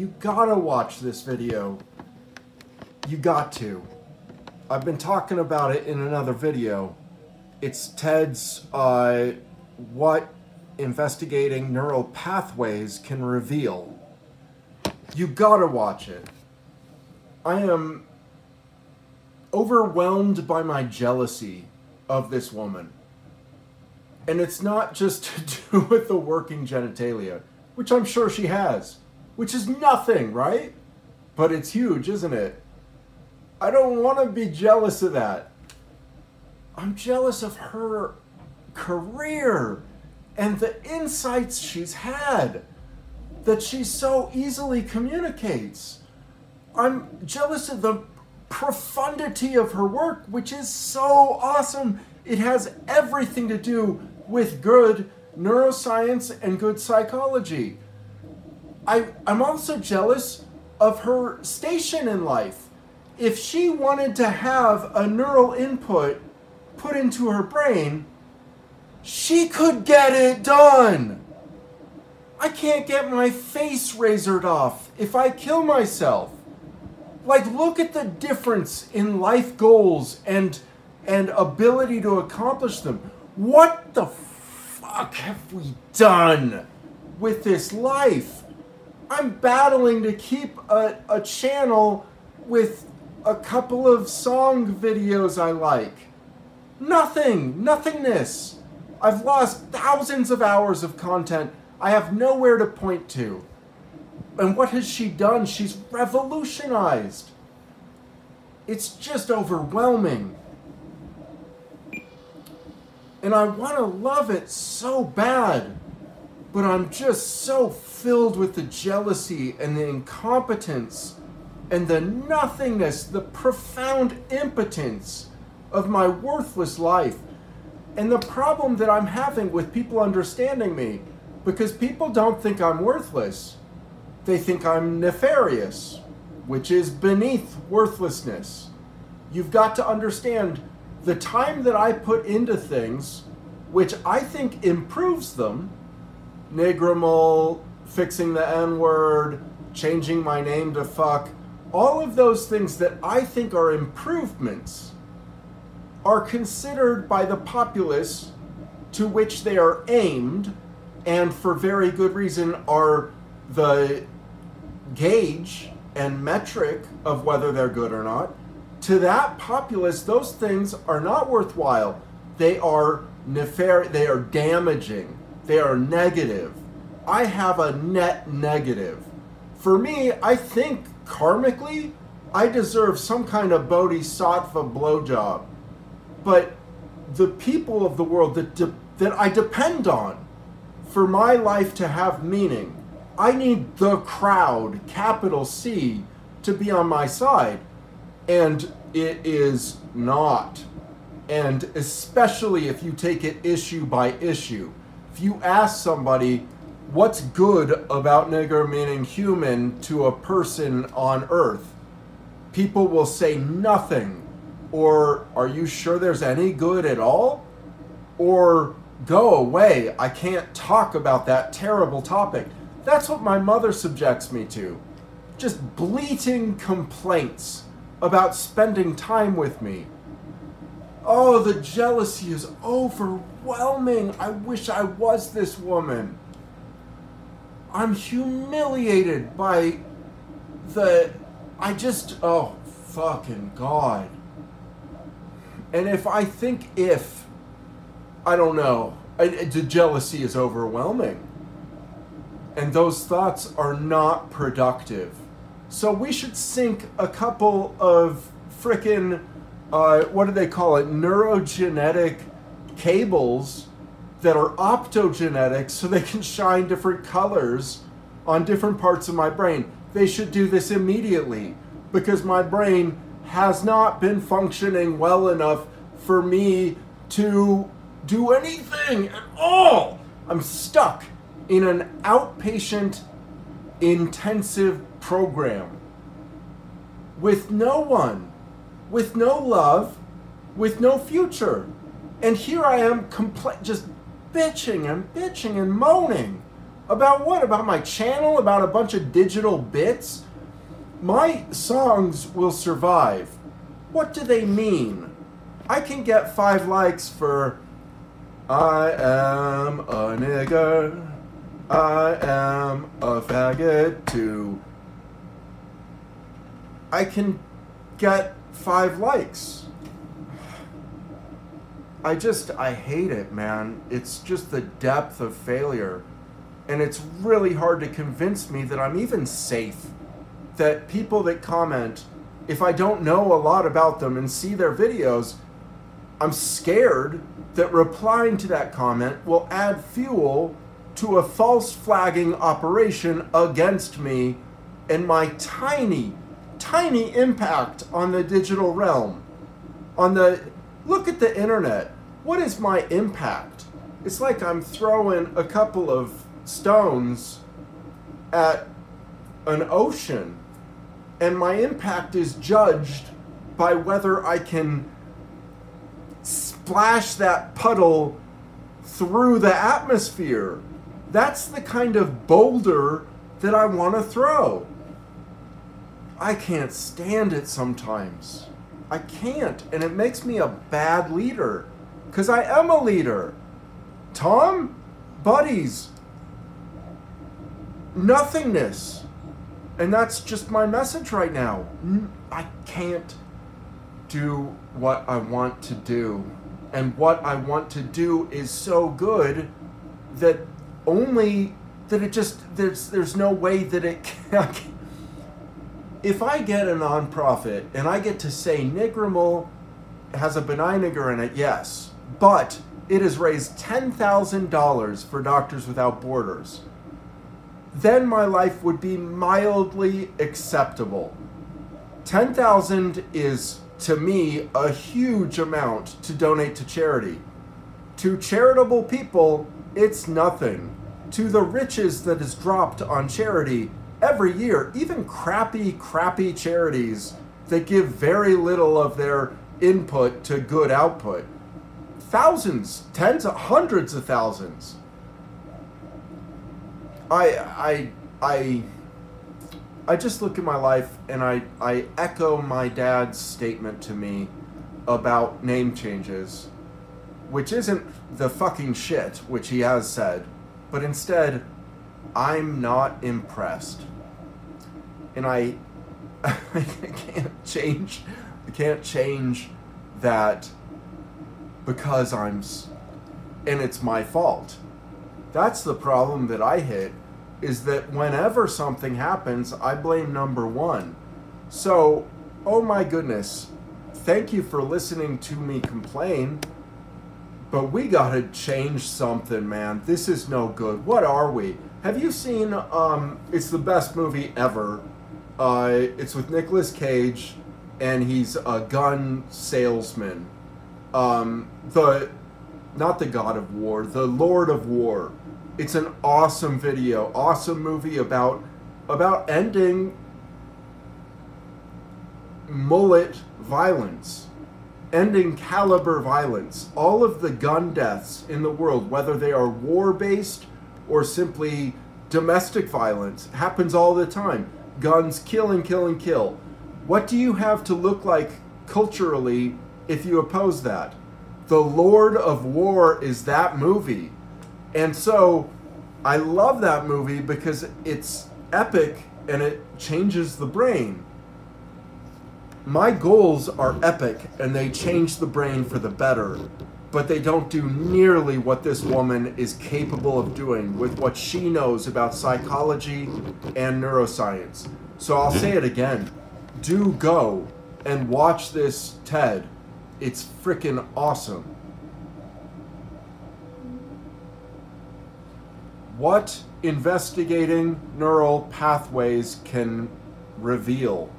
You gotta watch this video. You got to. I've been talking about it in another video. It's Ted's What Investigating Neural Pathways Can Reveal. You gotta watch it. I am overwhelmed by my jealousy of this woman. And it's not just to do with the working genitalia, which I'm sure she has, which is nothing, right? But it's huge, isn't it? I don't want to be jealous of that. I'm jealous of her career and the insights she's had, that she so easily communicates. I'm jealous of the profundity of her work, which is so awesome. It has everything to do with good neuroscience and good psychology. I'm also jealous of her station in life. If she wanted to have a neural input put into her brain, she could get it done. I can't get my face razored off if I kill myself. Like, look at the difference in life goals and ability to accomplish them. What the fuck have we done with this life? I'm battling to keep a channel with a couple of song videos I like. Nothingness. I've lost thousands of hours of content I have nowhere to point to. And what has she done? She's revolutionized. It's just overwhelming. And I want to love it so bad, but I'm just so filled with the jealousy and the incompetence and the nothingness, the profound impotence of my worthless life. And the problem that I'm having with people understanding me, because people don't think I'm worthless. They think I'm nefarious, which is beneath worthlessness. You've got to understand the time that I put into things, which I think improves them, Nigramol, fixing the N-word, changing my name to fuck, all of those things that I think are improvements are considered by the populace to which they are aimed, and for very good reason are the gauge and metric of whether they're good or not. To that populace, those things are not worthwhile. They are nefarious, they are damaging, they are negative. I have a net negative. For me, I think karmically, I deserve some kind of bodhisattva blowjob. But the people of the world that I depend on for my life to have meaning, I need the crowd, capital C, to be on my side. And it is not. And especially if you take it issue by issue. If you ask somebody, what's good about nigger meaning human to a person on earth? People will say nothing. Or, are you sure there's any good at all? Or, go away, I can't talk about that terrible topic. That's what my mother subjects me to. Just bleating complaints about spending time with me. Oh, the jealousy is overwhelming. I wish I was this woman. I'm humiliated by oh, fucking God. And I don't know, the jealousy is overwhelming. And those thoughts are not productive. So we should sink a couple of frickin', what do they call it, neurogenetic cables that are optogenetic so they can shine different colors on different parts of my brain. They should do this immediately because my brain has not been functioning well enough for me to do anything at all. I'm stuck in an outpatient intensive program with no one, with no love, with no future. And here I am just bitching and moaning About what? About my channel? About a bunch of digital bits? My songs will survive. What do they mean? I can get 5 likes for I am a nigger, I am a faggot too. I can get 5 likes. I hate it, man. It's just the depth of failure. And it's really hard to convince me that I'm even safe. That people that comment, if I don't know a lot about them and see their videos, I'm scared that replying to that comment will add fuel to a false flagging operation against me and my tiny, tiny impact on the digital realm. Look at the internet. What is my impact? It's like I'm throwing a couple of stones at an ocean, and my impact is judged by whether I can splash that puddle through the atmosphere. That's the kind of boulder that I want to throw. I can't stand it sometimes. I can't, and it makes me a bad leader, because I am a leader. Tom, buddies, nothingness. And that's just my message right now. I can't do what I want to do. And what I want to do is so good that there's no way that it can. If I get a nonprofit and I get to say Nigrimal has a benign nigger in it, yes, but it has raised $10,000 for Doctors Without Borders, then my life would be mildly acceptable. 10,000 is, to me, a huge amount to donate to charity. To charitable people, it's nothing. To the riches that is dropped on charity every year, even crappy charities that give very little of their input to good output. Thousands, tens of hundreds of thousands. I just look at my life and I echo my dad's statement to me about name changes, which isn't the fucking shit, which he has said, but instead, I'm not impressed. And I can't change that because and it's my fault. That's the problem that I hit, is that whenever something happens, I blame number one. So, oh my goodness, thank you for listening to me complain, but we gotta change something, man. This is no good. What are we? Have you seen, it's the best movie ever. It's with Nicolas Cage, and he's a gun salesman. Not the God of War, the Lord of War. It's an awesome video, awesome movie about ending mullet violence, ending caliber violence. All of the gun deaths in the world, whether they are war-based or simply domestic violence, happens all the time. Guns kill and kill and kill. What do you have to look like culturally if you oppose that? The Lord of War is that movie. And so I love that movie because it's epic and it changes the brain. My goals are epic and they change the brain for the better, but they don't do nearly what this woman is capable of doing with what she knows about psychology and neuroscience. So I'll say it again. Do go and watch this TED. It's freaking awesome. What investigating neural pathways can reveal?